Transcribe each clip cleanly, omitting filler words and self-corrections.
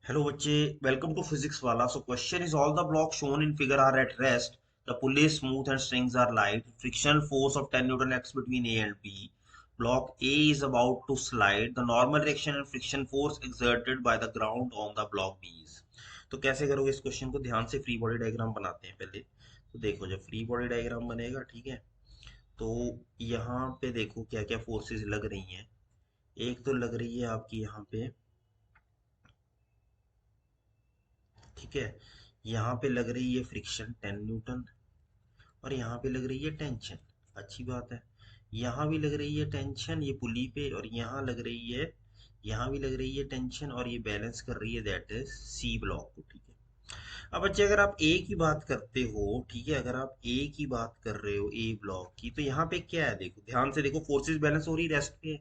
Hello बच्चे, welcome to Physics Wallah. So question is all the block shown in figure are at rest, the pulley is smooth and strings are light, frictional force of 10 newton acts between A and B, block A is about to slide, the normal reaction and friction force exerted by the ground on the block B is। तो कैसे करोगे इस question को? ध्यान से free body diagram बनाते हैं पहले। तो देखो, जब फ्री बॉडी डायग्राम बनेगा, ठीक है, तो यहाँ पे देखो क्या क्या फोर्सेस लग रही हैं। एक तो लग रही है आपकी यहाँ पे, ठीक है, यहाँ पे लग रही है फ्रिक्शन 10 न्यूटन, और यहाँ पे लग रही है टेंशन। अच्छी बात है। यहाँ भी लग रही है टेंशन ये पुली पे, और यहाँ लग रही है, यहाँ भी लग रही है टेंशन, और ये बैलेंस कर रही है, दैट इज सी ब्लॉक को। ठीक है। अब बच्चे, अगर आप ए की बात करते हो, ठीक है, अगर आप ए की बात कर रहे हो, ए ब्लॉक की, तो यहाँ पे क्या है? देखो ध्यान से देखो, फोर्सेस बैलेंस हो रही रेस्ट पे।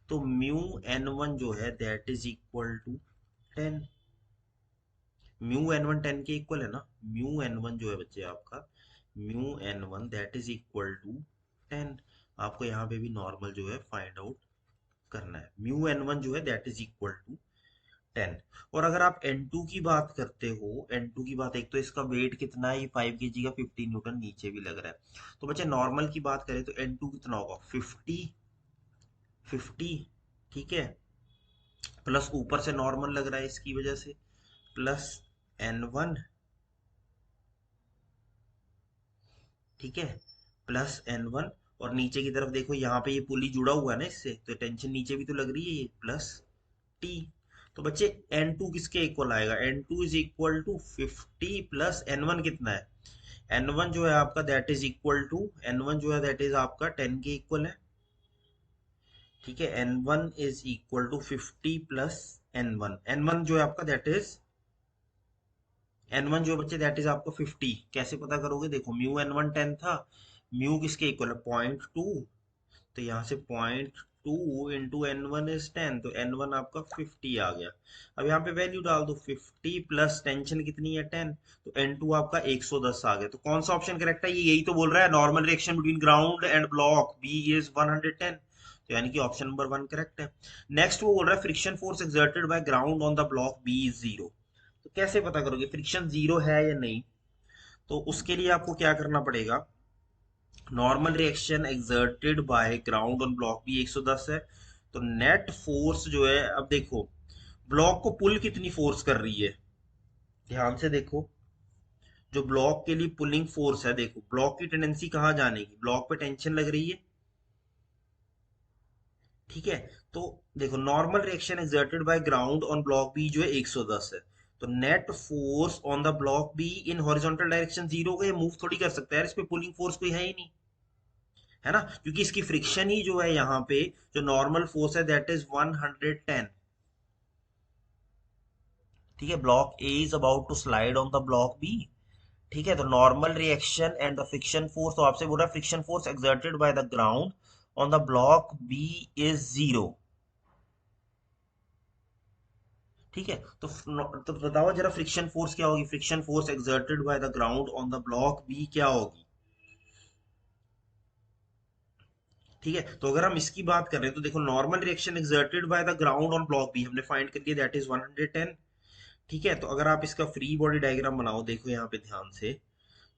तो म्यू एन वन जो है that is equal to 10। Mu n one 10 के इक्वल है ना। म्यू एन वन जो है बच्चे आपका, mu n one that is equal to 10। आपको यहाँ पे भी नॉर्मल जो है फाइंड आउट करना है। म्यू एन वन जो है दैट इज इक्वल टू 10। और अगर आप एन टू की बात करते हो, एन टू की बात, एक तो इसका वेट कितना है, ये 5 kg का, 15 न्यूटन नीचे भी लग रहा है। तो बच्चे नॉर्मल की बात करें तो एन टू कितना होगा? 50। ठीक है, प्लस ऊपर से नॉर्मल लग रहा है इसकी वजह से, प्लस एन वन, ठीक है, प्लस एन वन। और नीचे की तरफ देखो, यहाँ पे ये पुली जुड़ा हुआ है ना इससे, तो टेंशन नीचे भी तो लग रही है, ये प्लस टी। तो बच्चे एन टू किसके इक्वल आएगा? N two is equal to 50 plus n one कितना है? एन वन जो है आपका that is equal to, n one जो है दैट इज आपका 10 के इक्वल है। ठीक है, n one is equal to 50 plus n one. N one जो है आपका दैट इज, एन वन जो है बच्चे दैट इज आपको 50। कैसे पता करोगे? देखो, म्यू एन वन 10 था, म्यू किसके इक्वल है? 0.2। तो यहाँ से 0.2 इंटू एन वन इज 10, तो एन वन आपका 50 आ गया। अब यहाँ पे वैल्यू डाल दो, 50 प्लस टेंशन कितनी है? 10। तो एन टू आपका 110 आ गया। तो कौन सा ऑप्शन करेक्ट है? ये यही तो बोल रहा है, normal reaction between ground and block B is 110। तो यानी कि ऑप्शन नंबर वन करेक्ट है। नेक्स्ट वो बोल रहा है friction force exerted by ground on the block B is zero. तो कैसे पता करोगे फ्रिक्शन जीरो है या नहीं? तो उसके लिए आपको क्या करना पड़ेगा? Normal reaction exerted by ground on block भी 110 है। तो नेट फोर्स जो है, अब देखो, ब्लॉक को पुल कितनी फोर्स कर रही है, ध्यान से देखो। जो ब्लॉक के लिए पुलिंग फोर्स है, देखो ब्लॉक की टेंडेंसी कहाँ जाने की? ब्लॉक पे टेंशन लग रही है, ठीक है। तो देखो, normal reaction exerted by ground on block B जो है 110 है। तो net force on the block B in horizontal direction zero होगा, ये मूव थोड़ी कर सकता है यार, इस पे पुलिंग फोर्स कोई है ही नहीं, है ना, क्योंकि इसकी फ्रिक्शन ही जो है यहाँ पे, जो नॉर्मल फोर्स है दैट इज 110। ठीक है, block A is about to slide on the block B. ठीक है, तो normal reaction and the friction force, तो आपसे बोल रहा है friction force exerted by the ground on the block B is zero. ठीक है, तो बताओ जरा, फ्रिक्शन फोर्स क्या होगी? Friction force exerted by the ground on the block B क्या होगी? ठीक है, तो अगर हम इसकी बात कर रहे हैं, तो देखो, normal reaction exerted by the ground on block B हमने फाइंड कर लिया, दैट इज 110। ठीक है, तो अगर आप इसका फ्री बॉडी डायग्राम बनाओ, देखो यहाँ पे ध्यान से,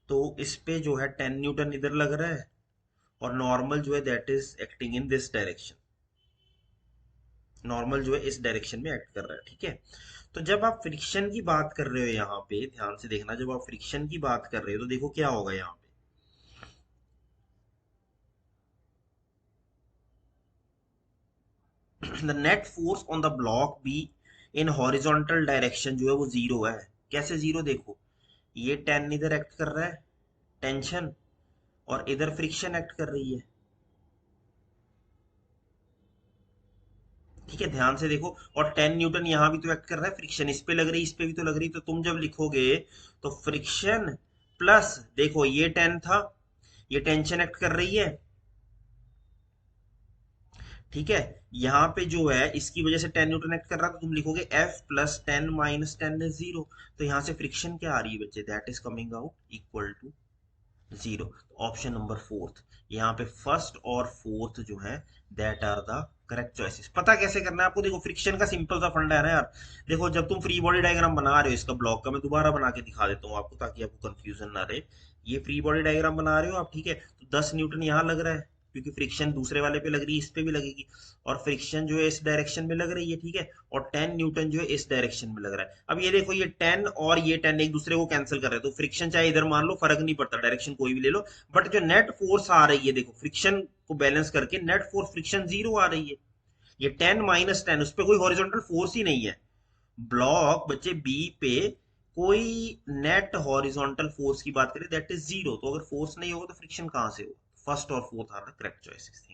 तो इस पे जो है 10 न्यूटन इधर लग रहा है, और नॉर्मल जो है that is acting in this direction. Normal जो है इस डायरेक्शन में एक्ट कर रहा है, ठीक है। तो जब आप फ्रिक्शन की बात कर रहे हो, यहाँ पे ध्यान से देखना, जब आप फ्रिक्शन की बात कर रहे हो, तो देखो क्या होगा यहाँ पे। The net force on the block B in horizontal direction जो है वो जीरो है। कैसे जीरो? देखो, ये 10 इधर एक्ट कर रहा है, टेंशन, और इधर फ्रिक्शन एक्ट कर रही है। ठीक है, ध्यान से देखो, और 10 न्यूटन यहाँ भी तो एक्ट कर रहा है, फ्रिक्शन इस पे लग रही है, इस पे भी तो लग रही है। तो तुम जब लिखोगे, तो फ्रिक्शन प्लस, देखो ये 10 था, ये टेंशन एक्ट कर रही है, ठीक है, यहाँ पे जो है इसकी वजह से 10 न्यूटन एक्ट कर रहा है, तो तुम लिखोगे F plus 10 minus 10 is zero. तो यहाँ से फ्रिक्शन क्या आ रही है बच्चे? That is coming out equal to zero. Option number fourth, यहाँ पे फर्स्ट और फोर्थ जो है that are the correct choices. पता कैसे करना है आपको, देखो फ्रिक्शन का सिंपल सा फंडा है ना यार। देखो जब तुम फ्री बॉडी डायग्राम बना रहे हो इसका ब्लॉक का, मैं दोबारा बना के दिखा देता हूँ आपको ताकि आपको कंफ्यूजन ना रहे। ये फ्री बॉडी डायग्राम बना रहे हो आप, ठीक है, तो 10 न्यूटन यहाँ लग रहा है क्योंकि फ्रिक्शन दूसरे वाले पे लग रही है, इस पे भी लगेगी। और फ्रिक्शन जो है इस डायरेक्शन में लग रही है, ठीक है। और 10 न्यूटन जो है इस डायरेक्शन में लग रहा है। अब ये देखो ये 10 और ये 10 एक दूसरे को कैंसिल कर रहे हैं, तो फ्रिक्शन चाहे इधर मान लो, फर्क नहीं पड़ता, डायरेक्शन कोई भी ले लो। बट जो नेट फोर्स आ रही है देखो फ्रिक्शन को बैलेंस करके, नेट फोर्स फ्रिक्शन 0 आ रही है। ये 10 - 10 उस पर कोई हॉरिजॉन्टल फोर्स ही नहीं है। ब्लॉक बच्चे बी पे कोई नेट हॉरिजॉन्टल फोर्स की बात करें दैट इज 0, तो अगर फोर्स नहीं होगा तो फ्रिक्शन कहां से होगा। फर्स्ट और fourth are the correct choices.